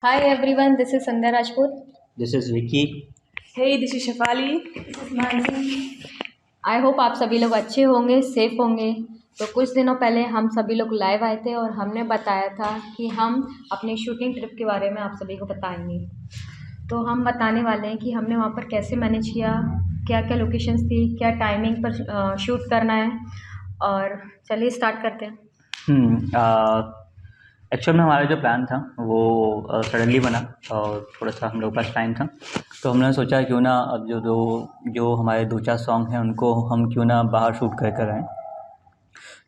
Hi everyone, this is Sandhya Rajput. This is Vicky. Hey, this is Shefali. This is Mansi. I hope आप सभी लोग अच्छे होंगे, safe होंगे। तो कुछ दिनों पहले हम सभी लोग लाइव आए थे और हमने बताया था कि हम अपनी शूटिंग ट्रिप के बारे में आप सभी को बताएंगे। तो हम बताने वाले हैं कि हमने वहाँ पर कैसे मैनेज किया, क्या क्या लोकेशंस थी, क्या टाइमिंग पर शूट करना है। और चलिए स्टार्ट करते हैं। एक्चुअल में हमारा जो प्लान था वो सडनली बना और थोड़ा सा हम लोग पास टाइम था, तो हमने सोचा क्यों ना अब जो हमारे 2-4 सॉन्ग हैं उनको हम क्यों ना बाहर शूट कर कर आएँ।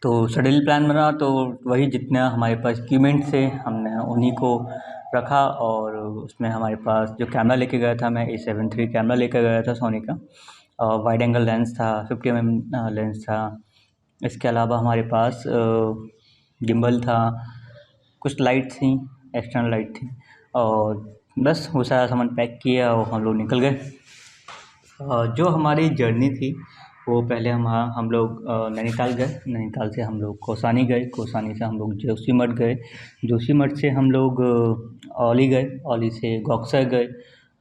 तो सडनली प्लान बना, तो वही जितना हमारे पास इक्विपमेंट थे हमने उन्हीं को रखा। और उसमें हमारे पास जो कैमरा लेके गया था, मैं A7 III कैमरा लेकर गया था सोनी का। वाइड एंगल लेंस था, 50 mm लेंस था। इसके अलावा हमारे पास गिम्बल था, कुछ लाइट थी, एक्सटर्नल लाइट थी, और बस वो सारा सामान पैक किया और हम लोग निकल गए। जो हमारी जर्नी थी वो पहले हम लोग नैनीताल गए। नैनीताल से हम लोग कौसानी गए, कौसानी से हम लोग जोशीमठ गए, जोशीमठ से हम लोग औली गए, औली से गौक्सर गए,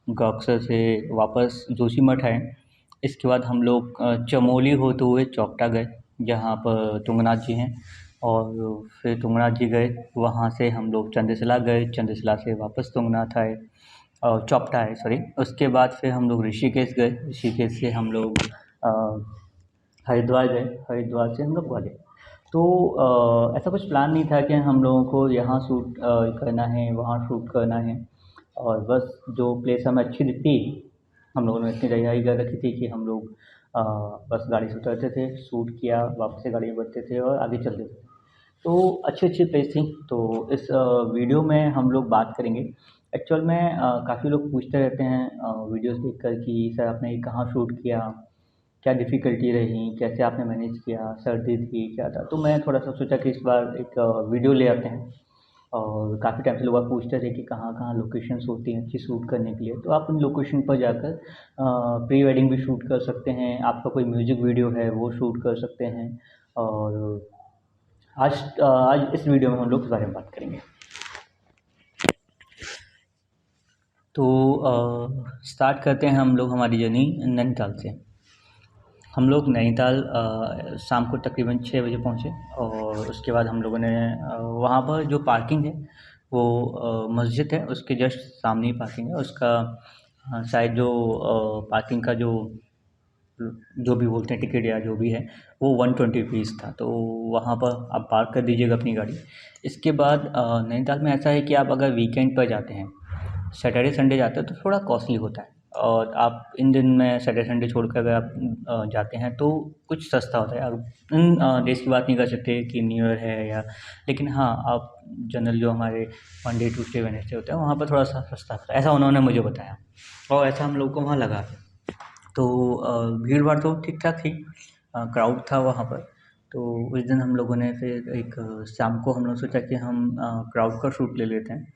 गौक्सर से वापस जोशीमठ आए। इसके बाद हम लोग चमोली होते हुए चौकटा गए, जहाँ पर तुंगनाथ जी हैं, और फिर तुंगनाथ जी गए, वहाँ से हम लोग चंद्रशिला गए, चंद्रशिला से वापस तुंगनाथ आए और चौपटा है सॉरी। उसके बाद फिर हम लोग ऋषिकेश गए, ऋषिकेश से हम लोग हरिद्वार गए, हरिद्वार से हम लोग ग्वालियर। तो ऐसा कुछ प्लान नहीं था कि हम लोगों को यहाँ शूट करना है, वहाँ शूट करना है, और बस जो प्लेस हमें अच्छी दिखती हम लोगों ने इतनी तैयारी कर रखी थी कि हम लोग बस गाड़ी से उतरते थे, शूट किया, वापस से गाड़ी में बैठते थे और आगे चलते थे। तो अच्छी-अच्छी प्लेस थी। तो इस वीडियो में हम लोग बात करेंगे। एक्चुअल में काफ़ी लोग पूछते रहते हैं वीडियोज़ देखकर कि सर आपने ये कहाँ शूट किया? क्या डिफ़िकल्टी रही? कैसे आपने मैनेज किया? सर्दी थी, क्या था? तो मैं थोड़ा-सा सोचा कि इस बार एक वीडियो ले आते हैं। और काफ़ी टाइम से लोग आप पूछते थे कि कहाँ-कहाँ लोकेशंस होती हैं अच्छी शूट करने के लिए। तो आप उन लोकेशन पर जाकर प्री वेडिंग भी शूट कर सकते हैं, आपका कोई म्यूज़िक वीडियो है वो शूट कर सकते हैं। और आज इस वीडियो में हम लोग इस बारे में बात करेंगे। तो स्टार्ट करते हैं हम लोग हमारी जर्नी नैनीताल से। हम लोग नैनीताल शाम को तकरीबन 6 बजे पहुँचे, और उसके बाद हम लोगों ने वहाँ पर जो पार्किंग है वो मस्जिद है उसके जस्ट सामने ही पार्किंग है। उसका शायद जो पार्किंग का जो भी बोलते हैं टिकट या जो भी है वो 120 रुपीज़ था। तो वहाँ पर आप पार्क कर दीजिएगा अपनी गाड़ी। इसके बाद नैनीताल में ऐसा है कि आप अगर वीकेंड पर जाते हैं, सैटरडे संडे जाते हैं, तो थोड़ा कॉस्टली होता है। और आप इन दिन में सैटरडे संडे छोड़कर अगर आप जाते हैं तो कुछ सस्ता होता है। अब इन डेज़ की बात नहीं कर सकते कि न्यू ईयर है या, लेकिन हाँ, आप जनरल जो हमारे मंडे ट्यूसडे वेडनेसडे होता है वहाँ पर थोड़ा सा सस्ता होता है, ऐसा उन्होंने मुझे बताया और ऐसा हम लोग को वहाँ लगा। तो भीड़ भाड़ तो ठीक ठाक थी, क्राउड था वहाँ पर। तो उस दिन हम लोगों ने फिर एक शाम को हम लोग सोचा कि हम क्राउड का शूट ले लेते हैं।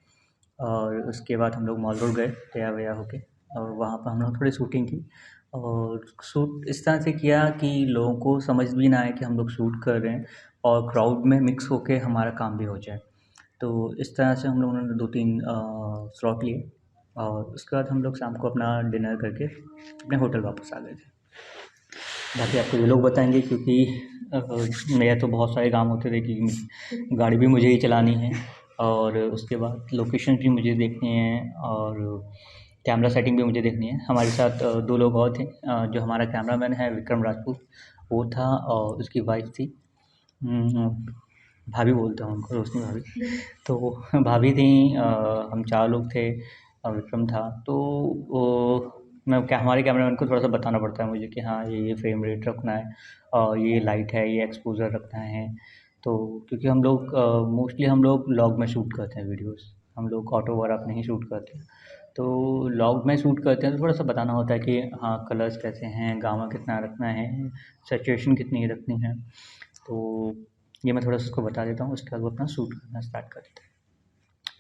और उसके बाद हम लोग मॉल रोड गए तैयार वैयार होके, और वहाँ पर हम लोग थोड़ी शूटिंग की। और शूट इस तरह से किया कि लोगों को समझ भी ना आए कि हम लोग शूट कर रहे हैं, और क्राउड में मिक्स होके हमारा काम भी हो जाए। तो इस तरह से हम लोगों ने 2-3 स्लॉट लिए, और उसके बाद हम लोग शाम को अपना डिनर करके अपने होटल वापस आ गए थे। बाकी आपको ये लोग बताएंगे, क्योंकि मेरे तो बहुत सारे काम होते थे कि गाड़ी भी मुझे ही चलानी है, और उसके बाद लोकेशन भी मुझे देखनी है, और कैमरा सेटिंग भी मुझे देखनी है। हमारे साथ 2 लोग और थे। जो हमारा कैमरामैन है विक्रम राजपूत, वो था, और उसकी वाइफ थी, भाभी बोलता हूँ उनको, रोशनी भाभी। तो भाभी थी, हम 4 लोग थे और विक्रम था। तो वो मैं क्या हमारे कैमरामैन को थोड़ा-सा बताना पड़ता है मुझे कि हाँ, ये फ्रेम रेट रखना है, और ये लाइट है, ये एक्सपोज़र रखना है। तो क्योंकि हम लोग मोस्टली हम लोग लॉग में शूट करते हैं वीडियोज़, हम लोग ऑटो वगैरह नहीं शूट करते। तो लॉग में शूट करते हैं तो थोड़ा-सा बताना होता है कि हाँ, कलर्स कैसे हैं, गामा कितना रखना है, सैचुरेशन कितनी रखनी है। तो ये मैं थोड़ा-सा उसको बता देता हूँ, उसके बाद वो अपना शूट करना स्टार्ट कर देते हैं।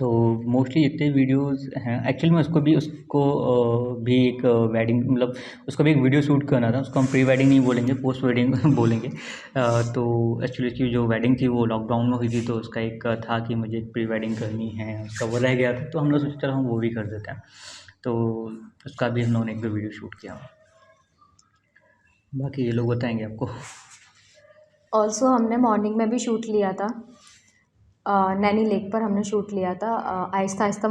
तो मोस्टली जितने वीडियोस हैं एक्चुअली में उसको भी एक वेडिंग मतलब उसको भी एक वीडियो शूट करना था। उसको हम प्री वेडिंग नहीं बोलेंगे, पोस्ट वेडिंग बोलेंगे। तो एक्चुअली उसकी जो वेडिंग थी वो लॉकडाउन में हुई थी, तो उसका एक था कि मुझे एक प्री वेडिंग करनी है, उसका वो रह गया था। तो हम लोग सोचा चलो हम वो भी कर देते हैं, तो उसका भी हम लोगों ने एक दो वीडियो शूट किया। बाकी ये लोग बताएंगे आपको। ऑल्सो हमने मॉर्निंग में भी शूट लिया था, नैनी लेक पर हमने शूट लिया था आहिस्ता आहिस्ता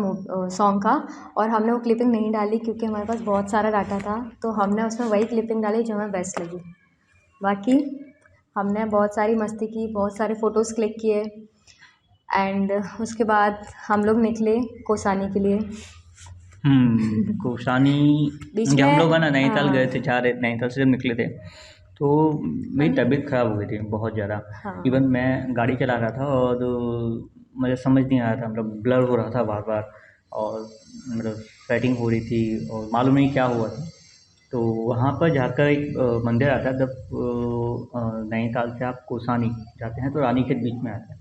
सॉन्ग का। और हमने वो क्लिपिंग नहीं डाली क्योंकि हमारे पास बहुत सारा डाटा था, तो हमने उसमें वही क्लिपिंग डाली जो हमें बेस्ट लगी। बाकी हमने बहुत सारी मस्ती की, बहुत सारे फ़ोटोज़ क्लिक किए। एंड उसके बाद हम लोग निकले कोसानी के लिए। कोसानी बीच जब हम में लोग है ना नैनीताल गए थे, नैनीताल से जब निकले थे तो मेरी तबीयत ख़राब हो गई थी बहुत ज़्यादा। हाँ। इवन मैं गाड़ी चला रहा था और मुझे समझ नहीं आ रहा था, मतलब ब्लर हो रहा था बार बार, और मतलब स्वेटिंग हो रही थी और मालूम नहीं क्या हुआ था। तो वहाँ पर जाकर एक मंदिर आता है, जब नैनीताल से आप कोसानी जाते हैं तो रानीखेत बीच में आता है।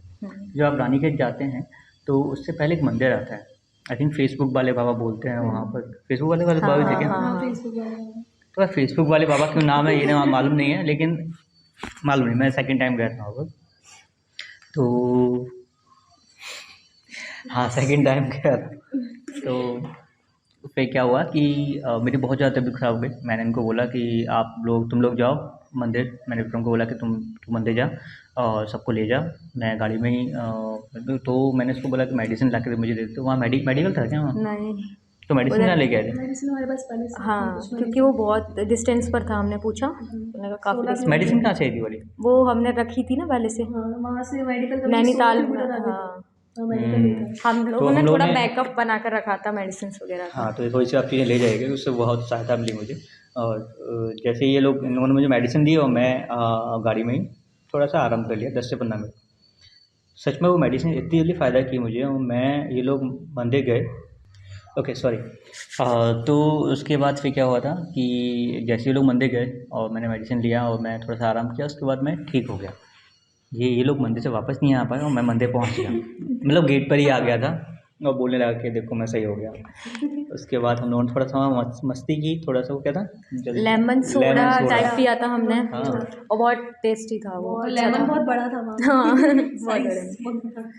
जब आप रानीखेत जाते हैं तो उससे पहले एक मंदिर आता है, आई थिंक फेसबुक वाले बाबा बोलते हैं वहाँ पर। फेसबुक वाले बाबा हाँ थे हाँ क्या? हाँ फेसबुक तो फेसबुक वाले बाबा क्यों नाम है ये ना मालूम नहीं है, लेकिन मालूम नहीं, मैं सेकंड टाइम गया था वहाँ पर। तो हाँ सेकंड टाइम गया था। तो फिर क्या हुआ कि मेरी बहुत ज़्यादा तबीयत ख़राब हो गई। मैंने इनको बोला कि तुम लोग जाओ मंदिर। मैंने विक्रम को बोला कि तुम मंदिर जा और सबको ले जा, मैं गाड़ी में ही तो मैंने उसको बोला कि मेडिसिन ला के मुझे दे दे। तो वहाँ मेडिकल था क्या वहाँ? नहीं, तो मेडिसिन उधर कहाँ लेके आए थे? मेडिसिन हमारे पास पहले से हाँ कुछ क्योंकि वो बहुत डिस्टेंस पर था। हमने पूछा, उन्होंने कहा काफ़ी 16 डिस्टेंस। मेडिसिन कहाँ से आई थी वाली? वो हमने रखी थी ना पहले से हाँ, वहाँ से मेडिकल का नैनीताल 16 में। किलोमीटर आगे था। हाँ, हाँ, मेडिकल ही था। हम तो लोगों ने हम लोगों थोड़ा ने बैकअप बना कर रखा था मेडिसिन वगैरह का। हाँ, तो थोड़ी सी आप चीज़ें ले जाइएगा, उससे बहुत सहायता मिली मुझे। और जैसे ये लोग इन लोगों ने मुझे मेडिसिन दी और मैं गाड़ी में ही थोड़ा सा आराम कर लिया 10 से 15 मिनट। सच में वो मेडिसिन इतनी जल्दी फ़ायदा की मुझे, और मैं ये लोग मंदिर गए। Okay sorry. तो उसके बाद फिर क्या हुआ था कि जैसे ये लोग मंदिर गए और मैंने मेडिसिन लिया और मैं थोड़ा सा आराम किया, उसके बाद मैं ठीक हो गया। ये लोग मंदिर से वापस नहीं आ पाए और मैं मंदिर पहुंच गया, मतलब गेट पर ही आ गया था और बोलने लगा कि देखो मैं सही हो गया। उसके बाद हम लोगों ने थोड़ा सा मस्ती की, थोड़ा सा वो क्या था, लेमन सोडा टाइप पिया था हमने। हाँ। और बहुत टेस्टी था वो, अच्छा लेमन था। बहुत बड़ा था वहाँ। हाँ बहुत साइज बड़ा। बहुत बड़ा।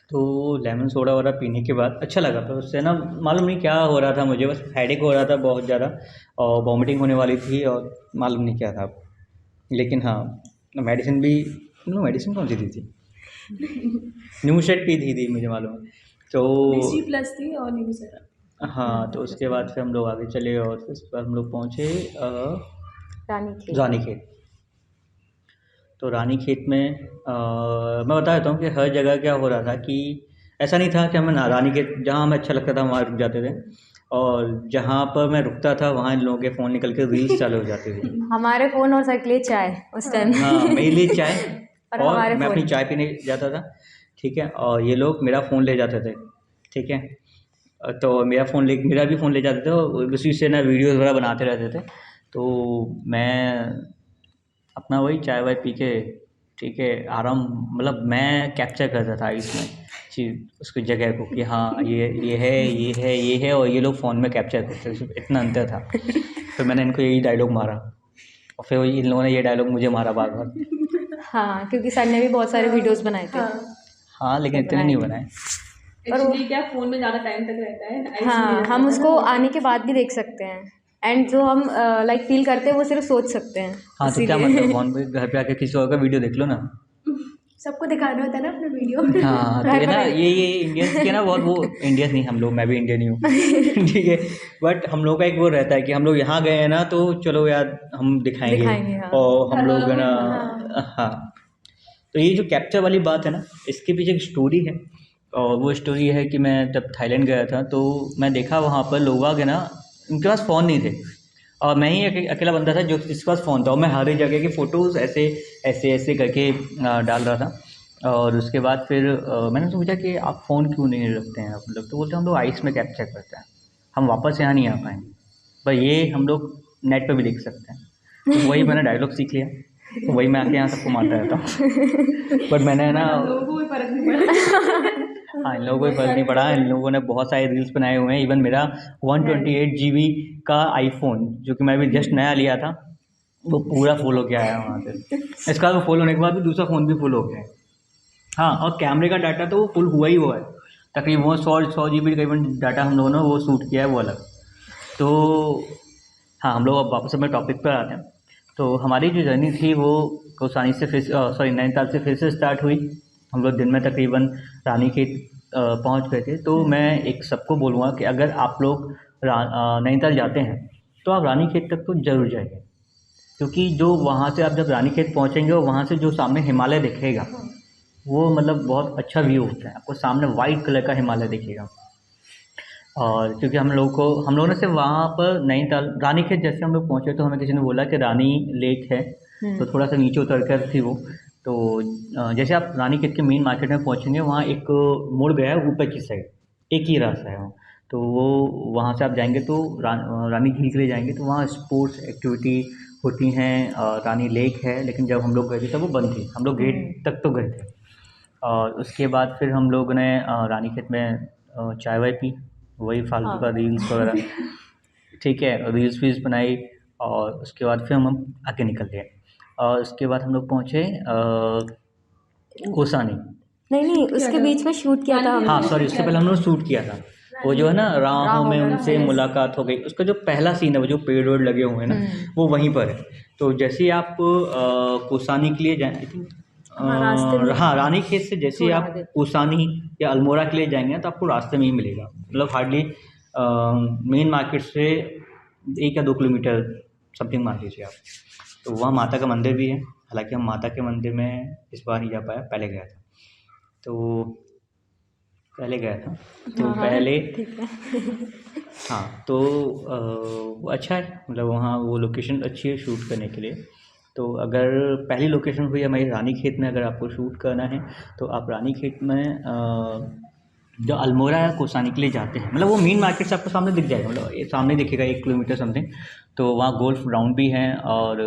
तो लेमन सोडा वगैरह पीने के बाद अच्छा लगा, पर उससे ना मालूम नहीं क्या हो रहा था, मुझे बस हेडेक हो रहा था बहुत ज़्यादा और वॉमिटिंग होने वाली थी और मालूम नहीं क्या था। लेकिन हाँ, मेडिसिन भी, मेडिसिन कौन सी दी थी? न्यूशेट पी थी मुझे मालूम है। तो प्लस थी और नींबू सिरप। हाँ, तो उसके बाद फिर हम लोग आगे चले और फिर उसके बाद हम लोग पहुँचे रानीखेत। रानीखेत। तो रानीखेत में मैं बता देता हूँ कि हर जगह क्या हो रहा था कि ऐसा नहीं था कि हमें रानीखेत जहाँ हमें अच्छा लगता था वहाँ रुक जाते थे, और जहाँ पर मैं रुकता था वहाँ इन लोगों के फ़ोन निकल के रील्स चालू हो जाती थी। हमारे फ़ोन और सर के लिए चाय उस टाइम। हाँ, मेरे लिए चाय और और हमारे मैं अपनी फ़ोन। चाय पीने जाता था, ठीक है, और ये लोग मेरा फ़ोन ले जाते थे, ठीक है। तो मेरा भी फ़ोन ले जाते थे और उसी से ना वीडियोज़ वगैरह बनाते रहते थे। तो मैं अपना वही चाय वाय पी के, ठीक है, आराम, मतलब मैं कैप्चर करता था इसमें चीज़ उसकी जगह को कि हाँ ये है और ये लोग फ़ोन में कैप्चर करते थे, इतना अंतर था। फिर मैंने इनको यही डायलॉग मारा और फिर इन लोगों ने ये डायलॉग मुझे मारा बार बार। हाँ क्योंकि सर ने भी बहुत सारे वीडियोस बनाए थे। हाँ, लेकिन इतने नहीं बनाए। एक्चुअली क्या फ़ोन में ज़्यादा टाइम तक रहता है। हाँ, हम उसको आने के बाद भी देख सकते हैं, एंड जो हम लाइक फील करते हैं वो सिर्फ सोच सकते हैं। हाँ, तो क्या मतलब फ़ोन पे घर पे आके किसी और का वीडियो देख लो ना। सबको दिखाना होता है ना अपना वीडियो। हाँ, तो ये ना ये इंडियंस के ना बहुत वो, इंडियंस नहीं हम लोग, मैं भी इंडियन ही हूँ ठीक है, बट हम लोग का एक वो रहता है कि हम लोग यहाँ गए हैं ना तो चलो यार हम दिखाएंगे हाँ। और हम लोग है ना। हाँ, तो ये जो कैप्चर वाली बात है ना, इसके पीछे एक स्टोरी है, और वो स्टोरी है कि मैं जब थाईलैंड गया था तो मैं देखा वहाँ पर लोग आगे ना, उनके पास फ़ोन नहीं थे और मैं ही अकेला बंदा था जो जिसके पास फ़ोन था, और मैं हर एक जगह की फ़ोटोज़ ऐसे करके डाल रहा था। और उसके बाद फिर मैंने उनसे पूछा कि आप फ़ोन क्यों नहीं रखते हैं आप लोग? तो बोलते हम लोग आइस में कैप्चर करते हैं, हम वापस यहाँ नहीं आ पाएंगे, पर ये हम लोग नेट पर भी देख सकते हैं। तो वही मैंने डायलॉग सीख लिया, तो वही मैं आके यहाँ सबको मारता रहता हूँ बट मैंने ना लोगों को भी फर्क नहीं पड़ा। हाँ, इन लोगों को फर्क नहीं पड़ा। इन लोगों ने बहुत सारे रील्स बनाए हुए हैं। इवन मेरा 128 GB का आईफोन, जो कि मैं अभी जस्ट नया लिया था, वो पूरा फुल होके आया वहाँ से। इसका तो फुल होने के बाद भी दूसरा फ़ोन भी फुल हो गया है। हाँ, और कैमरे का डाटा तो वो फुल हुआ ही हुआ है। तकरीबन वो 100 GB तकरीबन डाटा हम लोगों ने वो शूट किया है, वो अलग। तो हाँ, हम लोग अब वापस अपने टॉपिक पर आते हैं। तो हमारी जो जर्नी थी वो कौसानी से फिर नैनीताल से फिर से स्टार्ट हुई। हम लोग दिन में तकरीबन रानीखेत पहुंच गए थे। तो मैं एक सबको बोलूँगा कि अगर आप लोग नैनीताल जाते हैं तो आप रानीखेत तक तो ज़रूर जाइए, क्योंकि जो वहाँ से आप जब रानीखेत पहुँचेंगे और वहाँ से जो सामने हिमालय दिखेगा, वो मतलब बहुत अच्छा व्यू होता है। आपको सामने वाइट कलर का हिमालय दिखेगा। और क्योंकि हम लोगों ने सिर्फ वहाँ पर नैनीताल रानीखेत जैसे हम लोग पहुँचे तो हमें किसी ने बोला कि रानी लेक है, तो थोड़ा सा नीचे उतर कर थी वो। तो जैसे आप रानीखेत के मेन मार्केट में पहुँचेंगे, वहाँ एक मोड़ गया है ऊपर की साइड, एक ही रास्ता है वो। तो वो वहाँ से आप जाएंगे तो रानी झील के लिए जाएंगे तो वहाँ स्पोर्ट्स एक्टिविटी होती हैं। रानी लेक है, लेकिन जब हम लोग गए थे तब वो बंद थी। हम लोग गेट तक तो गए थे। और उसके बाद फिर हम लोग ने रानीखेत में चाय वाय पी, वही फालतू का रील्स वगैरह, ठीक है, रील्स वील्स बनाई। और उसके बाद फिर हम आगे निकल गए। और उसके बाद हम लोग पहुँचे कोसानी। नहीं, उसके बीच में शूट किया था हाँ हमने। सॉरी, उससे पहले हम लोग शूट किया था वो जो है ना राहों में उनसे मुलाकात हो गई, उसका जो पहला सीन है वो जो पेड़ वेड़ लगे हुए हैं ना, वो वहीं पर है। तो जैसे ही आप कोसानी के लिए जाए, आई थिंक हाँ, रानीखेत से जैसे ही आप कोसानी या अल्मोड़ा के लिए जाएंगे तो आपको रास्ते में ही मिलेगा। मतलब हार्डली मेन मार्केट से 1 या 2 किलोमीटर समथिंग मान लीजिए आप। तो वहाँ माता का मंदिर भी है। हालांकि हम माता के मंदिर में इस बार नहीं जा पाया, पहले गया था। तो पहले गया था तो पहले हाँ, तो वो अच्छा है, मतलब वहाँ वो लोकेशन अच्छी है शूट करने के लिए। तो अगर पहली लोकेशन हुई हमारी रानीखेत में, अगर आपको शूट करना है तो आप रानीखेत में जो अल्मोड़ा या कोसानी के लिए जाते हैं, मतलब वो मेन मार्केट से आपको सामने दिख जाएगा, मतलब ये सामने दिखेगा 1 किलोमीटर समथिंग। तो वहाँ गोल्फ ग्राउंड भी है और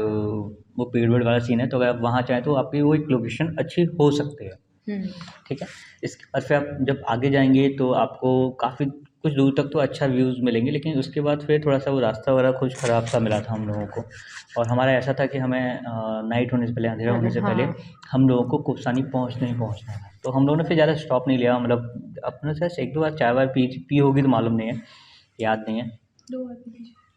वो पेड़ वेड़ वाला सीन है। तो अगर आप वहाँ चाहें तो आपकी वो एक लोकेशन अच्छी हो सकती है, ठीक है। इसके बाद फिर आप जब आगे जाएंगे तो आपको काफ़ी कुछ दूर तक तो अच्छा व्यूज़ मिलेंगे, लेकिन उसके बाद फिर थोड़ा सा वो रास्ता वगैरह कुछ ख़राब सा मिला था हम लोगों को। और हमारा ऐसा था कि हमें नाइट होने से पहले, अंधेरा होने से पहले हम लोगों को कोसानी पहुँचना ही पहुँचना है। तो हम लोगों ने फिर ज़्यादा स्टॉप नहीं लिया, मतलब अपने से 1-2 बार चाय वाय पी होगी तो मालूम नहीं है, याद नहीं है।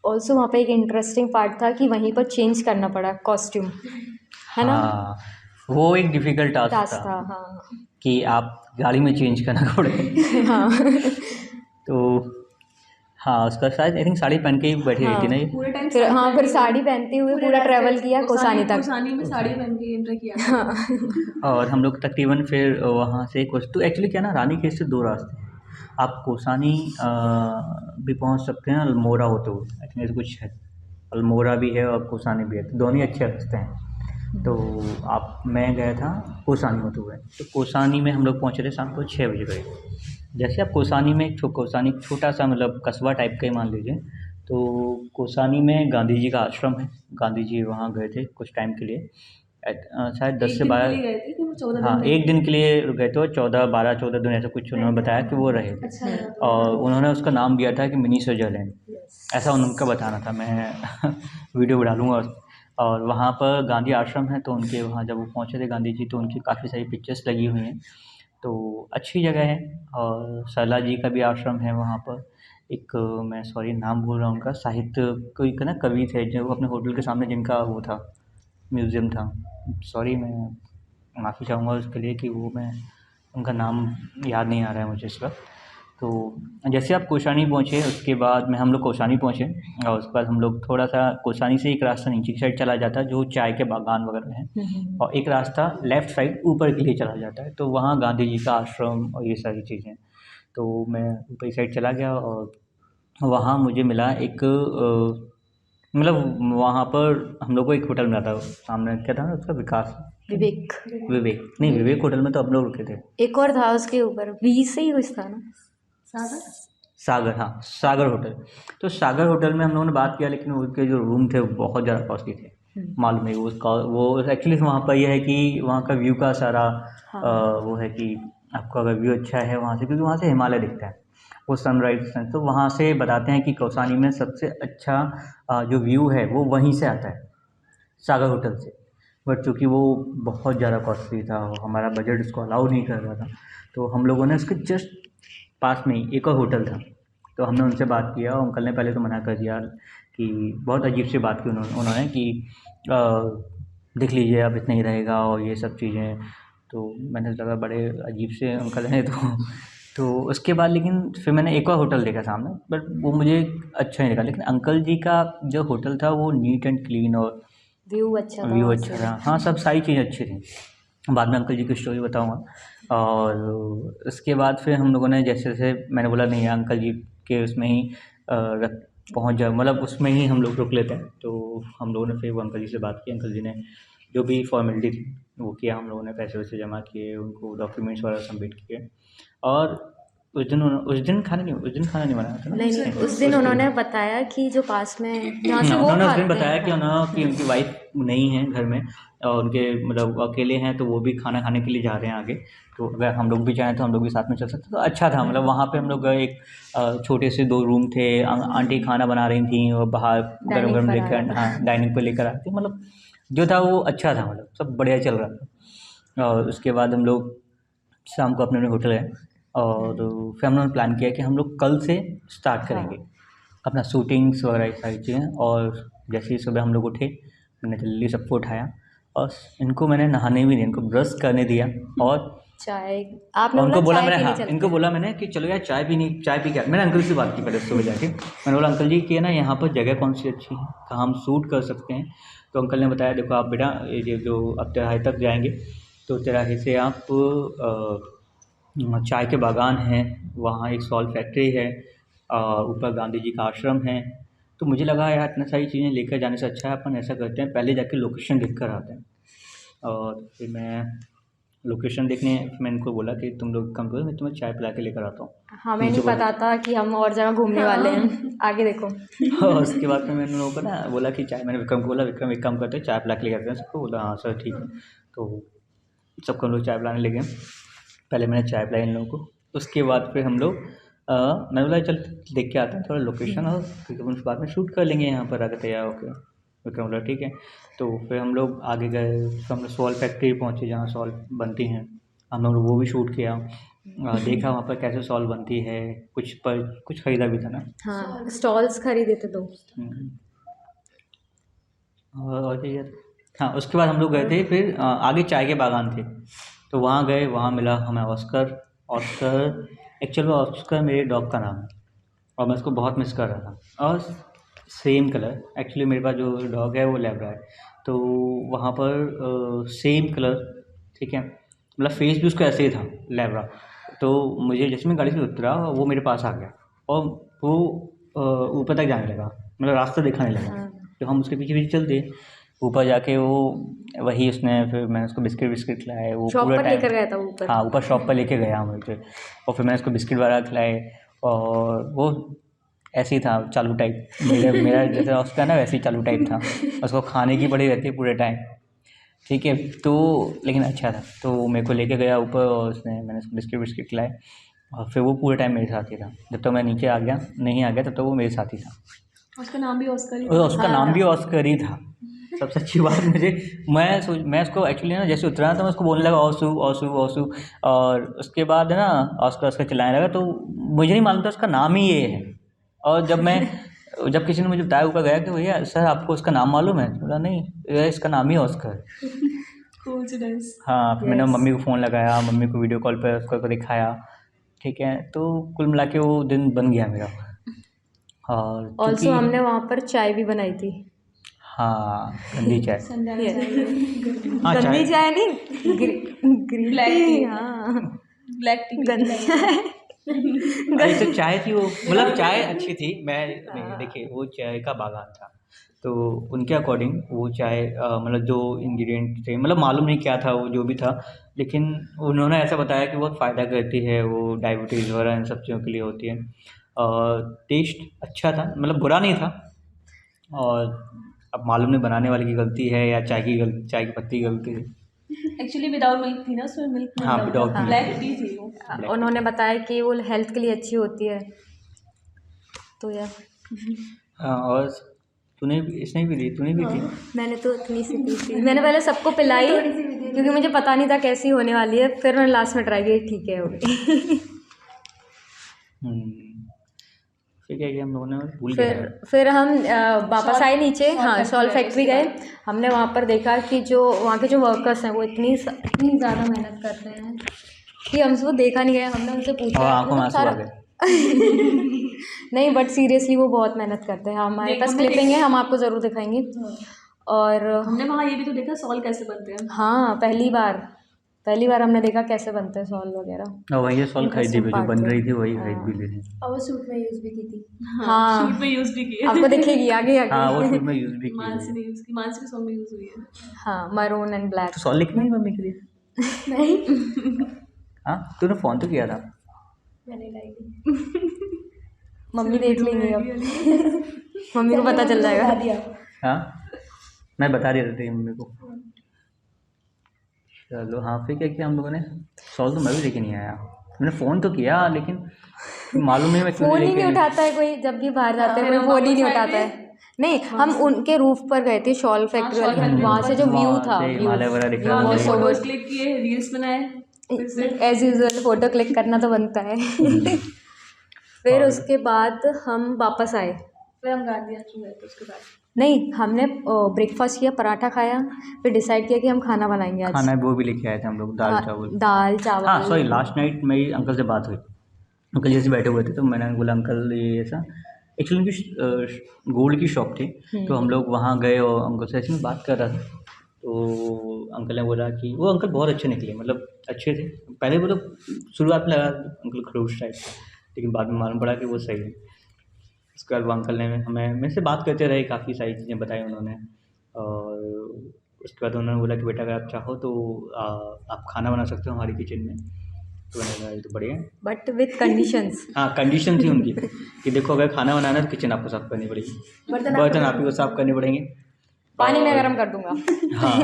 ऑल्सो वहाँ पे एक इंटरेस्टिंग पार्ट था कि वहीं पर चेंज करना पड़ा कॉस्ट्यूम, है ना? हाँ, वो एक डिफ़िकल्ट टास्क था हाँ। कि आप गाड़ी में चेंज करना पड़े। हाँ। तो हाँ, उसका शायद आई थिंक साड़ी पहन के ही बैठी रही थी ना ये। पूरे टाइम फिर साड़ी पहनते हुए पूरा ट्रैवल किया कोसानी तक। कोसानी में साड़ी पहन के एंटर किया। और हम लोग तकरीबन फिर वहाँ से तो एक्चुअली क्या ना, रानीखेत से 2 रास्ते हैं। आप कोसानी भी पहुँच सकते हैं अल्मोड़ा होते हुए, आई थिंक ऐसा कुछ है। अल्मोड़ा भी है और कोसानी भी है, तो दोनों ही अच्छे रास्ते हैं। तो मैं गया था कोसानी होते हुए। तो कोसानी में हम लोग पहुँचे थे शाम को 6 बजे करीब। जैसे आप कोसानी में कोसानी छोटा सा मतलब कस्बा टाइप का ही मान लीजिए। तो कोसानी में गांधी जी का आश्रम है। गांधी जी वहाँ गए थे कुछ टाइम के लिए, शायद 10 से 12, हाँ 1 दिन के लिए गए थे। 14 दिन ऐसा कुछ उन्होंने बताया कि वो रहे थे। और उन्होंने उसका नाम दिया था कि मिनी स्विट्ज़रलैंड, ऐसा उनका बताना था। मैं वीडियो बना लूँगा। और वहाँ पर गांधी आश्रम है, तो उनके वहाँ जब वो पहुँचे थे गांधी जी, तो उनकी काफ़ी सारी पिक्चर्स लगी हुई हैं। तो अच्छी जगह है। और सरला जी का भी आश्रम है वहाँ पर। एक मैं सॉरी नाम भूल रहा हूँ उनका, साहित्य कोई का ना कवि थे जो अपने होटल के सामने जिनका वो था म्यूज़ियम था। सॉरी, मैं माफ़ी चाहूँगा उसके लिए कि वो मैं उनका नाम याद नहीं आ रहा है मुझे इस वक्त। तो जैसे आप कोसानी पहुँचे उसके बाद में हम लोग कोसानी पहुँचे। और उसके बाद हम लोग थोड़ा सा कोसानी से एक रास्ता नीचे की साइड चला जाता है जो चाय के बागान वगैरह हैं, और एक रास्ता लेफ़्ट साइड ऊपर के लिए चला जाता है। तो वहाँ गांधी जी का आश्रम और ये सारी चीज़ें। तो मैं ऊपर की साइड चला गया और वहाँ मुझे मिला एक मतलब वहाँ पर हम लोग को एक होटल मिला था। सामने क्या था ना उसका, विवेक नहीं, विवेक होटल में तो हम लोग रुके थे। एक और था उसके ऊपर, वी से ही कुछ था ना, सागर, हाँ सागर होटल। तो सागर होटल में हम लोगों ने बात किया, लेकिन उनके जो रूम थे वो बहुत ज़्यादा कॉस्टली थे। मालूम नहीं वो एक्चुअली वहाँ पर यह है कि वहाँ का व्यू का सारा वो है कि आपको अगर व्यू अच्छा है वहाँ से, क्योंकि वहाँ से हिमालय दिखता है, वो सनराइज, तो वहाँ से बताते हैं कि कौसानी में सबसे अच्छा जो व्यू है वो वहीं से आता है, सागर होटल से। बट चूँकि वो बहुत ज़्यादा कॉस्टली था, हमारा बजट उसको अलाउ नहीं कर रहा था, तो हम लोगों ने उसके जस्ट पास में ही एक और होटल था, तो हमने उनसे बात किया और अंकल ने पहले तो मना कर दिया कि बहुत अजीब सी बात की उन्होंने कि देख लीजिए अब इतना ही रहेगा और ये सब चीज़ें। तो मैंने लगा बड़े अजीब से अंकल हैं, तो उसके बाद लेकिन फिर मैंने एक और होटल देखा सामने, बट वो मुझे अच्छा नहीं लगा। लेकिन अंकल जी का जो होटल था वो नीट एंड क्लीन और व्यू अच्छा था व्यू वहाँ अच्छा से। था, हाँ सब सारी चीज़ें अच्छी थी। बाद में अंकल जी की स्टोरी बताऊँगा। और उसके बाद फिर हम लोगों ने जैसे जैसे मैंने बोला नहीं अंकल जी के उसमें ही रख पहुँच जाओ, मतलब उसमें ही हम लोग रुक लेते हैं। तो हम लोगों ने फिर वो अंकल जी से बात की, अंकल जी ने जो भी फॉर्मेलिटी थी वो किया, हम लोगों ने पैसे वैसे जमा किए, उनको डॉक्यूमेंट्स वगैरह सबमिट किए। और उस दिन खाना नहीं बनाया था ना? नहीं नहीं, उस दिन उन्होंने बताया कि जो पास में जहाँ से वो उन्होंने उस दिन खाते बताया हैं, कि कि उनकी वाइफ नहीं है घर में और उनके मतलब अकेले हैं, तो वो भी खाना खाने के लिए जा रहे हैं आगे, तो अगर हम लोग भी चाहें तो हम लोग भी साथ में चल सकते हैं। तो अच्छा था, मतलब वहाँ पे हम लोग गए, एक छोटे से 2 रूम थे, आंटी खाना बना रही थी और बाहर गरम डाइनिंग गरम पर आ लेकर, रहा हाँ था। डाइनिंग पर लेकर आती, मतलब जो था वो अच्छा था, मतलब सब बढ़िया चल रहा था। और उसके बाद हम लोग शाम को अपने अपने होटल गए और फिर हम लोगों ने प्लान किया कि हम लोग कल से स्टार्ट करेंगे हाँ, अपना शूटिंग्स वगैरह ये सारी चीज़ें। और जैसे ही सुबह हम लोग उठे, मैंने जल्दी सबको उठाया और इनको मैंने नहाने भी दिया, इनको ब्रश करने दिया और चाय आपने बोला उनको बोला चाय मैंने, पीने हाँ चलते इनको हैं। बोला मैंने कि चलो यार चाय पीनी, चाय पी के मैंने अंकल से बात की पहले सुबह जाके, मैंने बोला अंकल जी कि है ना यहाँ पर जगह कौन सी अच्छी है, कहाँ हम शूट कर सकते हैं। तो अंकल ने बताया देखो आप बेटा, ये जो अब तिराहे तक जाएंगे तो तिराहे से आप चाय के बागान हैं, वहाँ एक सॉल्ट फैक्ट्री है और ऊपर गांधी जी का आश्रम है। तो मुझे लगा यार इतनी सारी चीज़ें लेकर जाने से अच्छा है अपन ऐसा करते हैं पहले जाके लोकेशन देख कर आते हैं। और फिर मैं लोकेशन देखने, मैंने इनको बोला कि तुम लोग कम करो, मैं तुम्हें चाय पिला के लेकर आता हूँ। हमें नीचे नहीं बोला पता था कि हम और जगह घूमने वाले हैं, आगे देखो। और उसके बाद में मैंने उन लोगों को ना बोला कि चाय, मैंने विक्रम को बोला विक्रम एक काम करते हैं चाय पिला के लेकर आते हैं सबको, बोला हाँ सर ठीक है। तो सबको हम लोग चाय पिलाने लगे, पहले मैंने चाय पिलाई इन लोगों को, उसके बाद फिर हम लोग मैंने बोला चल देख के आते हैं थोड़ा लोकेशन और फिर उस बाद में शूट कर लेंगे यहाँ पर आकर तैयार होकर। विक्रम बोला ठीक है। तो फिर हम लोग आगे गए, फिर हम लोग सॉल्ट फैक्ट्री पहुँचे जहाँ सॉल्ट बनती हैं, हम लोग वो भी शूट किया। देखा वहाँ पर कैसे सॉल्ट बनती है, कुछ ख़रीदा भी था ना। हाँ, स्टॉल्स खरीदे थे 2। हम्म, और क्या किया था? हाँ उसके बाद हम लोग गए थे फिर आगे चाय के बागान थे, तो वहाँ गए, वहाँ मिला हमें ऑस्कर। ऑस्कर एक्चुअल में ऑस्कर मेरे डॉग का नाम है और मैं उसको बहुत मिस कर रहा था। और सेम कलर, एक्चुअली मेरे पास जो डॉग है वो लैब्रा है, तो वहाँ पर सेम कलर, ठीक है, मतलब फेस भी उसका ऐसे ही था लैब्रा। तो मुझे जैसे मैं गाड़ी से उतरा वो मेरे पास आ गया और वो ऊपर तक जाने लगा, मतलब रास्ता दिखाने लगा। हाँ, तो हम उसके पीछे पीछे चलते, ऊपर जाके वो वही उसने, फिर मैंने उसको बिस्किट विस्किट खिलाए, वो शॉप पूरा पर टाइम, लेकर गया था ऊपर। हाँ ऊपर शॉप पर लेके गया मुझे, और फिर मैंने उसको बिस्किट वगैरह खिलाए। और वो ऐसे ही था चालू टाइप, मेरा मेरा जैसे उसका ना वैसे ही चालू टाइप था, उसको खाने की पड़ी रहती है पूरे टाइम, ठीक है। तो लेकिन अच्छा था, तो वो मेरे को लेके गया ऊपर और मैंने उसको बिस्किट विस्किट खिलाए और फिर वो पूरे टाइम मेरे साथ ही था, जब तक मैं नीचे आ गया नहीं आ गया तब तक वो मेरे साथ ही था। उसका नाम भी ऑस्कर ही और था। उसका नाम भी ऑस्कर ही था। सबसे अच्छी बात मुझे, मैं उसको एक्चुअली ना जैसे उतरा तो मैं उसको बोलने लगा ओसू ओसू ओसू, और उसके बाद है ना ऑस्कर ऑस्कर चिल्लाने लगा, तो मुझे नहीं मालूम था उसका नाम ही ये है। और जब किसी ने मुझे बताया ऊपर गया कि भैया सर आपको उसका नाम मालूम है, बोला नहीं ये इसका नाम ही ऑस्कर है। कोइंसिडेंस। हाँ फिर मैंने यस। मम्मी को फ़ोन लगाया, मम्मी को वीडियो कॉल पर उसको दिखाया, ठीक है। तो कुल मिला के वो दिन बन गया मेरा। और ऑल्सो क्योंकि हमने वहाँ पर चाय भी बनाई थी। हाँ गंदी चाय, संध्या Yes. चाहिए। हाँ गंदी चाय, चाय नहीं, ग्रीन Black टी, tea। हाँ ब्लैक टी गंदी चाय। अरे तो चाय थी वो, मतलब चाय अच्छी थी। हाँ। देखिए वो चाय का बागान था, तो उनके अकॉर्डिंग वो चाय मतलब जो इंग्रेडिएंट थे, मतलब मालूम नहीं क्या था वो जो भी था, लेकिन उन्होंने ऐसा बताया कि बहुत फ़ायदा करती है, वो डायबिटीज़ वगैरह इन सब चीज़ों के लिए होती है। और टेस्ट अच्छा था, मतलब बुरा नहीं था। और अब मालूम नहीं बनाने वाले की गलती है या चाय की पत्ती की गलती है। एक्चुअली विदाउट मिल्क थी ना, उसमें मिल्क नहीं हाँ था, विदाउट मतलब मिल्क ब्लैक टी थी वो। वो। उन्होंने बताया कि वो हेल्थ के लिए अच्छी होती है, तो यार हाँ, और इसने भी ली, तूने भी ली। मैंने तो इतनी सी पी थी, मैंने पहले सबको पिलाई क्योंकि मुझे पता नहीं था कैसी होने वाली है, फिर मैंने लास्ट में ट्राई की, ठीक है हो गई। फिर क्या किया हम लोगों ने, भूल गए यार। फिर हम वापस आए नीचे, हाँ शॉल फैक्ट्री गए। हमने वहाँ पर देखा कि जो वहाँ के जो वर्कर्स हैं वो इतनी ज़्यादा मेहनत करते हैं कि हमसे वो देखा नहीं गया। हमने उनसे और पूछा आंखों में आंसू आ गए। नहीं बट सीरियसली वो बहुत मेहनत करते हैं। हमारे पास क्लिपिंग है, हम आपको ज़रूर दिखाएंगे। और हमने वहाँ ये भी तो देखा सॉल कैसे बनते हैं। हाँ पहली बार हमने देखा कैसे बनते हैं सॉल वगैरह। और वही ये सॉल खरीदी भी, जो बन रही थी वही हाँ। खरीद भी ली थी। और वो सूट में यूज़ भी की थी। हाँ शूट में यूज़ भी किया। आपको दिखेगी आगे आगे। हाँ, वो शूट में यूज़ भी की मानसी है। ने यूज़ की, मानसी के सॉन्ग में यूज़ हुई है। हाँ मरून एंड ब्लैक। तो सॉल लिखी नहीं मम्मी के लिए? नहीं हाँ, तूने फ़ोन तो किया था। मैंने लाई थी। मम्मी देख लेंगी अब। मम्मी को पता चल बता जाएगा। दिया। हाँ, मैं बता दिया था तेरी मम्मी को। चलो हाँ, फिर क्या किया हम लोगों ने, सॉल तो मैं भी लेके नहीं आया। मैंने फ़ोन तो किया लेकिन मालूम नहीं मैं क्यों फोन ही लेके नहीं उठाता है कोई, जब भी बाहर जाते हैं कोई फोन ही नहीं उठाता है। नहीं हम उनके रूफ पर गए थे शॉल फैक्ट्री वाले, factory वहाँ से जो व्यू था, से हिमालय वगैरह दिख रहा वो था। so photos good। क्लिक किए, रील्स बनाए। एज यूजुअल फोटो क्लिक करना तो बनता है। फिर और- उसके बाद हम वापस आए। फिर हम गांधी आश्रम गए थे उसके बाद। नहीं हमने ब्रेकफास्ट किया, पराठा खाया, फिर डिसाइड किया कि हम खाना बनाएंगे आज। खाना वो भी लेके आए थे हम लोग, दाल चावल। दाल चावल। हाँ सॉरी, लास्ट नाइट मेरी अंकल से बात हुई। अंकल जैसे बैठे हुए थे तो मैंने बोला अंकल ये ऐसा, एक्चुअली उनकी गोल्ड की शॉप थी। तो हम लोग वहाँ गए और अंकल से ऐसे में बात कर रहा था। तो अंकल ने बोला कि वो अंकल बहुत अच्छे निकले, मतलब अच्छे थे। पहले वो तो शुरुआत में लगा अंकल खड़ूस टाइप का, लेकिन बाद में मालूम पड़ा कि वो सही है। उसके बाद वो अंकल ने हमें मेरे से बात करते रहे, काफ़ी सारी चीज़ें बताई उन्होंने। और उसके बाद उन्होंने बोला कि बेटा अगर आप चाहो तो आप खाना बना सकते हो हमारी किचन में। तो मैंने कहा ये तो बढ़िया है। But with conditions. हाँ, कंडीशन थी उनकी कि देखो अगर खाना बनाना है तो किचन आपको साफ़ करनी पड़ेगी, बर्तन आप ही को साफ़ करने पड़ेंगे, पानी मैं और- गर्म कर दूंगा। हाँ,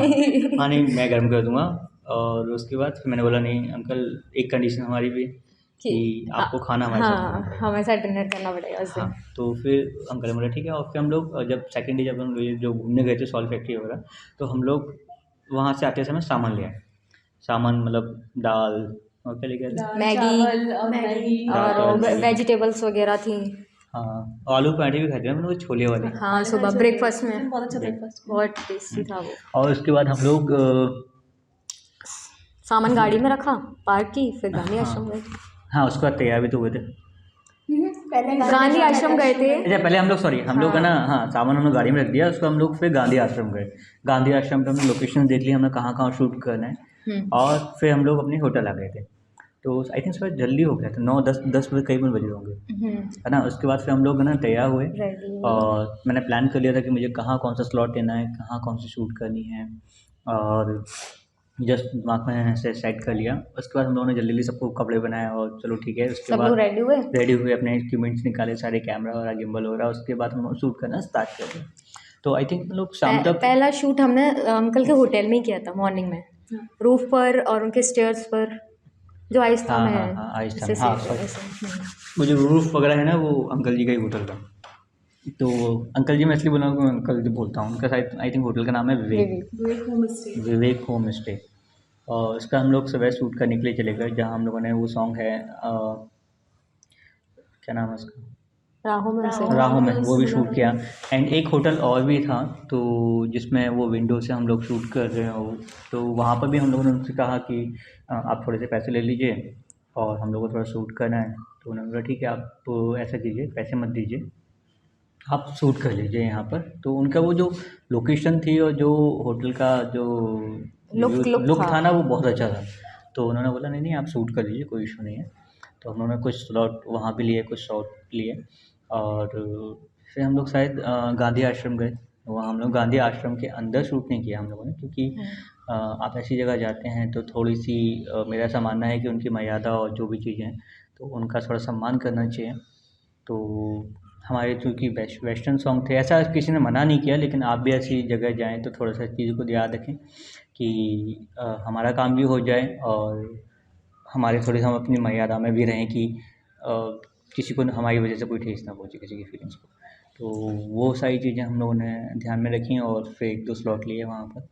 पानी मैं गर्म कर दूंगा। और उसके बाद फिर मैंने बोला नहीं अंकल, एक कंडीशन हमारी भी कि आपको खाना हमारे साथ बनाना हाँ पड़ेगा। हमें साथ डिनर करना पड़ेगा उस दिन। हाँ, तो फिर अंकल ने बोला ठीक है। और फिर हम लोग जब सेकंड डे जब हम लोग जो घूमने गए थे सॉल फैक्ट्री वगैरह, तो हम लोग वहाँ से आते समय सामान ले आए। सामान मतलब दाल और क्या लेके आए थे? मैगी और मैगी दाल चावल, और मैगी। वेजिटेबल्स वगैरह थी। हाँ, आलू पराठे भी खाए थे हम लोग, छोले वाले। हाँ सुबह ब्रेकफास्ट में बहुत अच्छा ब्रेकफास्ट। बहुत टेस्टी था वो। और उसके बाद हम लोग सामान गाड़ी में रखा, पार्क की, फिर गांधी आश्रम गए। हाँ, उसके बाद तैयार भी तो हुए थे। पहले गांधी आश्रम गए थे। अच्छा, पहले हम लोग हम लोग है ना, हाँ सामान हम लोग गाड़ी में रख दिया, उसको हम लोग फिर गांधी आश्रम गए। गांधी आश्रम पे हमने लोकेशन देख ली, हमें कहाँ कहाँ शूट करना है। और फिर हम लोग अपने होटल आ गए थे। तो आई थिंक सुबह जल्दी हो गया था, 9-10 बजे करीबन बजे होंगे, है ना। उसके बाद फिर हम लोग है ना तैयार हुए, रेडी और मैंने प्लान कर लिया था कि मुझे कहाँ कौन सा स्लॉट लेना है, कहाँ कौन सी शूट करनी है, और जस्ट दिमाग में ऐसे सेट कर लिया। उसके बाद हम लोगों ने जल्दी जल्दी सबको कपड़े बनाए और चलो ठीक है। उसके सब बाद लोग रेडी हुए। रेडी हुए, अपने इक्विपमेंट्स निकाले सारे, कैमरा और गिम्बल वगैरह। उसके बाद हम लोग शूट करना स्टार्ट कर दिया। तो आई थिंक हम लोग शाम तक पहला शूट हमने अंकल के होटल में ही किया था, मॉर्निंग में रूफ पर और उनके स्टेयर्स पर जो आइस्ता हाँ में हाँ है। हाँ, आइस्ता ऐसे में, हाँ ऐसे- sorry। ऐसे, वो जो रूफ वगैरह है ना, वो अंकल जी का ही होटल था। तो अंकल जी मैं इसलिए बोला हूँ, अंकल जी बोलता हूँ, उनका शायद आई थिंक होटल का नाम है विवेक। विवेक होम स्टे। और इसका हम लोग सुबह शूट करने के लिए चले गए, जहाँ हम लोगों ने वो सॉन्ग है क्या नाम है उसका, राहों में उनसे राहों में, वो भी शूट किया। एंड एक होटल और भी था, तो जिसमें वो विंडो से हम लोग शूट कर रहे हो। तो वहाँ पर भी हम लोगों ने उनसे कहा कि आप थोड़े से पैसे ले लीजिए और हम लोग को थोड़ा शूट करना है। तो उन्होंने बोला ठीक है, आप ऐसा कीजिए, पैसे मत दीजिए, आप शूट कर लीजिए यहाँ पर। तो उनका वो जो लोकेशन थी और जो होटल का जो लुक था था ना, वो बहुत अच्छा था। तो उन्होंने बोला नहीं नहीं, आप शूट कर लीजिए, कोई इशू नहीं है। तो हम लोगों ने कुछ स्लॉट वहाँ भी लिए, कुछ शॉट लिए। और फिर हम लोग शायद गांधी आश्रम गए। वहाँ हम लोग गांधी आश्रम के अंदर शूट नहीं किया हम लोगों ने, क्योंकि आप ऐसी जगह जाते हैं तो थोड़ी सी मेरा ऐसा मानना है कि उनकी मर्यादा और जो भी चीज़ें हैं तो उनका थोड़ा सम्मान करना चाहिए। तो हमारे चूँकि वेस्टर्न सॉन्ग थे, ऐसा किसी ने मना नहीं किया, लेकिन आप भी ऐसी जगह जाएँ तो थोड़ा सा चीज़ों को याद रखें कि हमारा काम भी हो जाए और हमारे थोड़े हम अपनी मर्यादा में भी रहें कि किसी को हमारी वजह से कोई ठेस ना पहुँचे किसी की फीलिंग्स को। तो वो सारी चीज़ें हम लोगों ने ध्यान में रखी और फिर 1-2 स्लॉट लिए वहाँ पर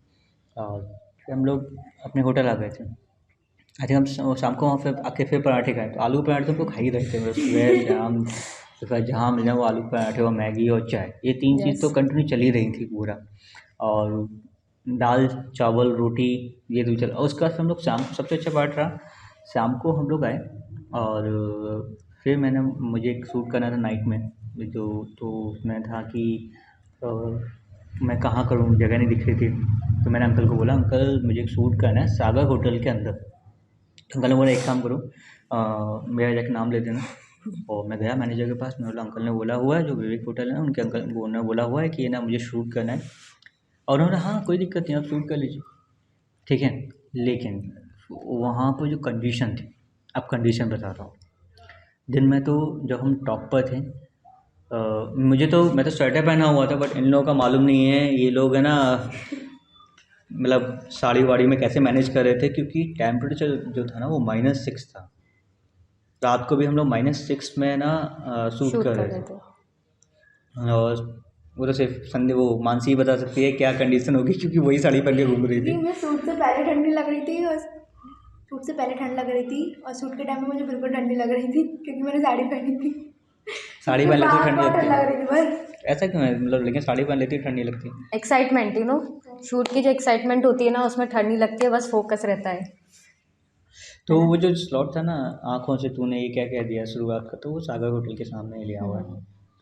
और फिर हम लोग अपने होटल आ गए थे। आई थिंक हम शाम को वहाँ पे आके फिर पराठे खाए, तो आलू पराठे तो हम लोग खा ही रहे थे, मतलब सुबह शाम दोपहर जहाँ मिले वो आलू पराठे और मैगी और चाय, ये 3 चीज़ तो यस। कंटिन्यू चल ही रही थी पूरा। और दाल चावल रोटी ये तो चल, और उसके बाद फिर हम लोग शाम को सबसे अच्छा पार्ट रहा, शाम को हम लोग आए और फिर मुझे एक शूट करना था नाइट में, जो तो उसमें था कि अ, मैं कहाँ करूँ, जगह नहीं दिख रही थी। तो मैंने अंकल को बोला, अंकल मुझे एक शूट करना है सागर होटल के अंदर। अंकल ने बोला एक काम करो, मेरा जाके नाम ले देना। और मैं गया मैनेजर के पास, मैं बोला अंकल ने बोला हुआ है, जो विवेक होटल है उनके अंकल वो ने बोला हुआ है कि ये ना मुझे शूट करना है। और उन्होंने हाँ कोई दिक्कत नहीं, आप शूट कर लीजिए, ठीक है। लेकिन वहाँ पर जो कंडीशन थी, अब कंडीशन बता रहा हूँ। दिन में तो जब हम टॉप पर थे, मैं तो स्वेटर पहना हुआ था, बट इन लोगों का मालूम नहीं है, ये लोग है ना मतलब साड़ी वाड़ी में कैसे मैनेज कर रहे थे, क्योंकि टेम्परेचर जो था ना वो -6 था। रात को भी हम लोग -6 में ना शूट शूट कर कर रहे रहे थे। थे। और वो तो सिर्फ संडे वो मानसी ही बता सकती है क्या कंडीशन होगी, क्योंकि वही साड़ी पहन के घूम रही क्योंकि थी। मैं सूट से पहले ठंडी लग रही थी और सूट से पहले ठंड लग रही थी और सूट के टाइम में मुझे बिल्कुल ठंडी लग रही थी क्योंकि मैंने साड़ी पहनी थी। साड़ी तो पहन लेती तो बाहर ठंडी बहुत लगती ठंड है, लग रही थी बस। ऐसा क्यों है, मतलब लेकिन साड़ी पहन लेती ठंडी लगती है। एक्साइटमेंट शूट की जो एक्साइटमेंट होती है ना उसमें ठंड नहीं लगती है, बस फोकस रहता है तो ना। वो जो स्लॉट था ना, आँखों से तूने ये क्या कह दिया शुरुआत का, तो वो सागर होटल के सामने ही लिया हुआ है।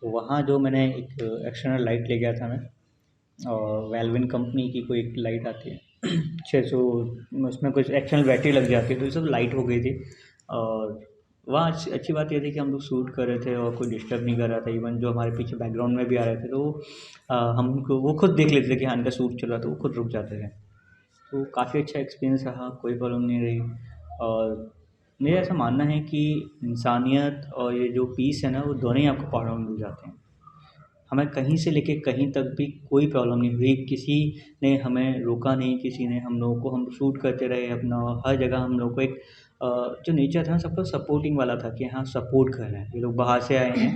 तो वहाँ जो मैंने एक एक्सटर्नल लाइट ले गया था मैं, और वेलविन कंपनी की कोई एक लाइट आती है 600, उसमें कुछ एक्सटर्नल बैटरी लग जाती है, तो ये सब लाइट हो गई थी। और वहाँ अच्छी बात ये थी कि हम लोग शूट कर रहे थे और कोई डिस्टर्ब नहीं कर रहा था, इवन जो हमारे पीछे बैकग्राउंड में भी आ रहे थे तो हमको वो खुद देख लेते थे कि हाँ इनका शूट चल रहा, तो वो खुद रुक जाते थे। तो काफ़ी अच्छा एक्सपीरियंस रहा, कोई प्रॉब्लम नहीं रही। और मेरा ऐसा मानना है कि इंसानियत और ये जो पीस है ना, वो दोनों ही आपको पहाड़ों में मिल जाते हैं। हमें कहीं से लेके कहीं तक भी कोई प्रॉब्लम नहीं हुई, किसी ने हमें रोका नहीं, किसी ने हम लोगों को, हम शूट करते रहे अपना, हर जगह हम लोग को एक जो नेचर था ना सबका सपोर्टिंग वाला था कि हाँ सपोर्ट कर रहे हैं, ये लोग बाहर से आए हैं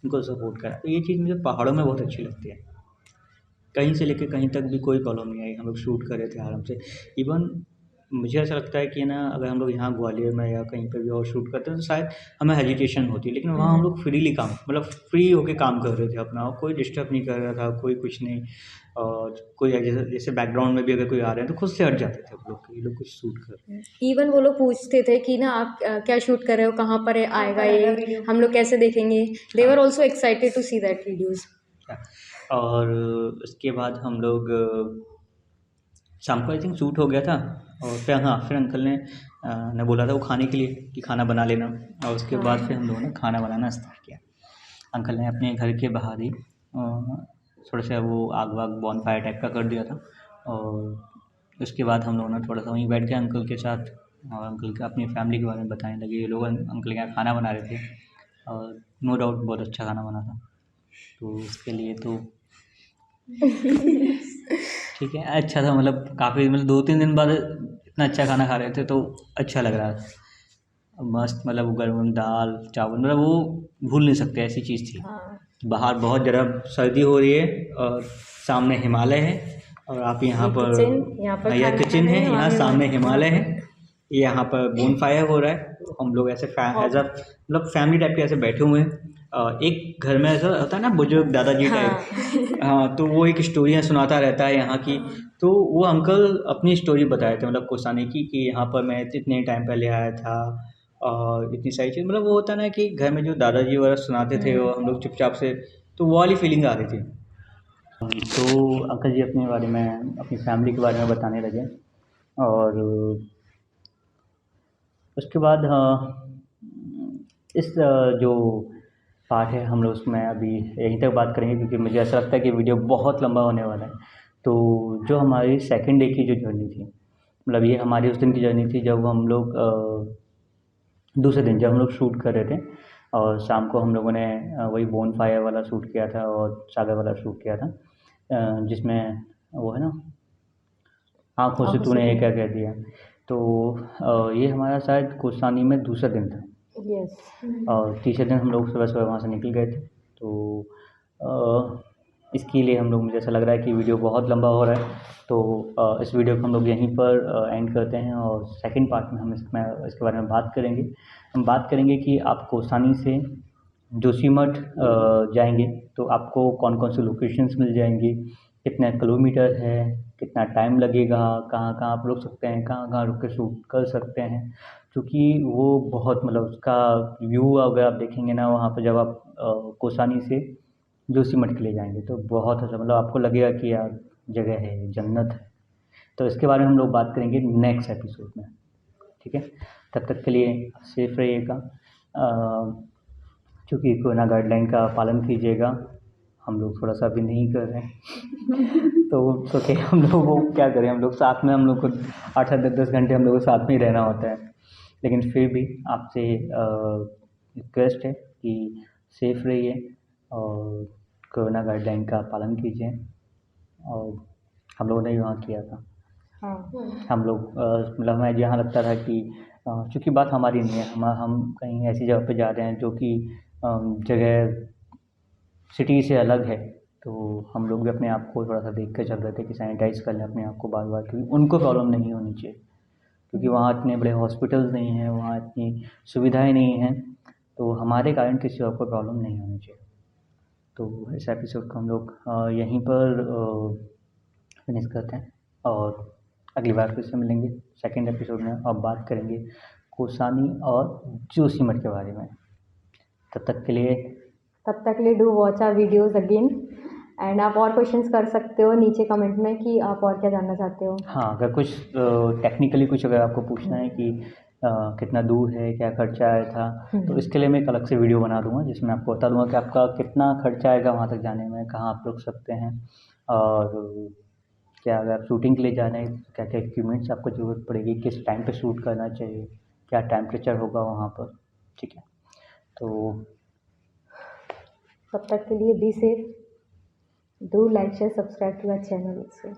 उनको सपोर्ट कर रहे हैं। तो ये चीज़ मुझे पहाड़ों में बहुत अच्छी लगती है। कहीं से लेके कहीं तक भी कोई प्रॉब्लम नहीं आई, हम लोग शूट कर रहे थे आराम से। इवन मुझे ऐसा लगता है कि ना अगर हम लोग यहाँ ग्वालियर में या कहीं पे भी और शूट करते हैं तो शायद हमें हेजिटेशन होती है, लेकिन वहाँ हम लोग फ्रीली काम, मतलब फ्री होके काम कर रहे थे अपना, और कोई डिस्टर्ब नहीं कर रहा था, कोई कुछ नहीं। और कोई जैसे जैसे बैकग्राउंड में भी अगर कोई आ रहे हैं तो खुद से हट जाते थे हम लोग, ये लोग कुछ शूट कर रहे हैं। इवन वो लोग पूछते थे कि ना आप क्या शूट कर रहे हो, कहाँ पर आएगा ये, वीडियो। हम लोग कैसे देखेंगे। They were also excited to see that videos. और उसके बाद हम लोग शाम को आई थिंक शूट हो गया था। और फिर हाँ फिर अंकल ने बोला था वो खाने के लिए कि खाना बना लेना, और उसके बाद फिर हम लोगों ने खाना बनाना स्टार्ट किया। अंकल ने अपने घर के बाहर ही थोड़ा सा वो आग वाग बॉन फायर टाइप का कर दिया था। और उसके बाद हम लोगों ने थोड़ा सा वहीं बैठ के अंकल के साथ, और अंकल के अपनी फैमिली के बारे में बताने लगे। ये लोग अंकल के यहाँ खाना बना रहे थे, और नो डाउट बहुत अच्छा खाना बना था। तो उसके लिए तो ठीक है, अच्छा था, मतलब काफ़ी, मतलब 2-3 दिन बाद इतना अच्छा खाना खा रहे थे तो अच्छा लग रहा था। मस्त, मतलब गर्म दाल चावल, मतलब वो भूल नहीं सकते, ऐसी चीज़ थी। हाँ, बाहर बहुत ज़रा सर्दी हो रही है और सामने हिमालय है, और आप यहाँ ये पर किचन, यहाँ पर यह खाना किचन बना है, है, यहाँ वहाँ सामने पे हिमालय है, यहाँ पर बोन फायर हो रहा है। तो हम लोग ऐसे एज अ मतलब फैमिली टाइप के ऐसे बैठे हुए हैं। एक घर में ऐसा होता है ना बुजुर्ग दादाजी टाइप, हाँ हाँ, तो वो एक स्टोरियाँ सुनाता रहता है यहाँ की। तो वो अंकल अपनी स्टोरी बताए थे, मतलब कोसाने की, कि यहाँ पर मैं इतने टाइम पहले आया था और इतनी सारी चीज़, मतलब वो होता है ना कि घर में जो दादाजी वगैरह सुनाते थे और हम लोग चुपचाप से, तो वो वाली फीलिंग आ रही थी। तो अंकल जी अपने बारे में, अपनी फैमिली के बारे में बताने लगे। और उसके बाद इस जो पार्ट है हम लोग उसमें अभी यहीं तक बात करेंगे, क्योंकि मुझे ऐसा लगता है कि वीडियो बहुत लंबा होने वाला है। तो जो हमारी सेकंड डे की जो जर्नी थी, मतलब ये हमारी उस दिन की जर्नी थी जब हम लोग दूसरे दिन जब हम लोग शूट कर रहे थे, और शाम को हम लोगों ने वही बोन फायर वाला शूट किया था और सागर वाला शूट किया था, जिसमें वो है ना आँखों से आंखों से तूने ये तूने। क्या कह दिया। तो ये हमारा शायद कोसानी में दूसरा दिन था यस। और तीसरे दिन हम लोग सुबह वहाँ से निकल गए थे। तो इसके लिए हम लोग, मुझे ऐसा लग रहा है कि वीडियो बहुत लंबा हो रहा है, तो इस वीडियो को हम लोग यहीं पर एंड करते हैं और सेकंड पार्ट में हम इसके बारे में बात करेंगे। हम बात करेंगे कि आप कोसानी से जोशीमठ जाएंगे तो आपको कौन कौन सी लोकेशंस मिल जाएंगी, कितना किलोमीटर है, कितना टाइम लगेगा, कहाँ कहाँ आप रुक सकते हैं, कहाँ कहाँ रुक के शूट कर सकते हैं। क्योंकि वो बहुत मतलब उसका व्यू अगर आप देखेंगे ना वहाँ पर, जब आप कोसानी से जोशीमठ के लिए जाएंगे तो बहुत अच्छा, मतलब आपको लगेगा कि यार जगह है, जन्नत है। तो इसके बारे में हम लोग बात करेंगे नेक्स्ट एपिसोड में, ठीक है। तब तक के लिए सेफ रहिएगा, क्योंकि कोरोना गाइडलाइन का पालन कीजिएगा। हम लोग थोड़ा सा भी नहीं कर रहे हैं तो सोचे हम लोग को क्या करें, हम लोग साथ में, हम लोग को 8-8 10-10 घंटे हम लोग को साथ में ही रहना होता है। लेकिन फिर भी आपसे रिक्वेस्ट है कि सेफ रहिए और कोरोना गाइडलाइन का पालन कीजिए। और हम लोगों ने भी वहाँ किया था। हाँ। हम लोग मतलब हमें यहाँ लगता था कि चूँकि बात हमारी नहीं है, हम कहीं ऐसी जगह पे जा रहे हैं जो कि जगह सिटी से अलग है, तो हम लोग भी अपने आप को थोड़ा सा देख कर चल रहे थे कि सैनिटाइज़ कर लें अपने आप को बार बार, क्योंकि उनको प्रॉब्लम नहीं होनी चाहिए, क्योंकि वहाँ इतने बड़े हॉस्पिटल्स नहीं हैं, वहाँ इतनी सुविधाएं नहीं हैं, तो हमारे कारण किसी और को प्रॉब्लम नहीं होनी चाहिए। तो इस एपिसोड को हम लोग यहीं पर फिनिश करते हैं और अगली बार फिर से मिलेंगे सेकंड एपिसोड में और बात करेंगे कोसानी और जोशीमठ के बारे में। तब तक के लिए do watch our videos again and आप और क्वेश्चंस कर सकते हो नीचे कमेंट में कि आप और क्या जानना चाहते हो। हाँ, अगर कुछ टेक्निकली कुछ अगर आपको पूछना है कि कितना दूर है, क्या खर्चा आया था, तो इसके लिए मैं एक अलग से वीडियो बना दूंगा जिसमें आपको बता दूंगा कि आपका कितना खर्चा आएगा वहाँ तक जाने में, कहाँ आप रुक सकते हैं, और क्या अगर आप शूटिंग के लिए जा रहे हैं क्या क्या इक्विपमेंट्स आपको ज़रूरत पड़ेगी, किस टाइम पे शूट करना चाहिए, क्या टेम्परेचर होगा वहाँ पर, ठीक है। तो तब तक के लिए be safe, do like share subscribe to our channel also.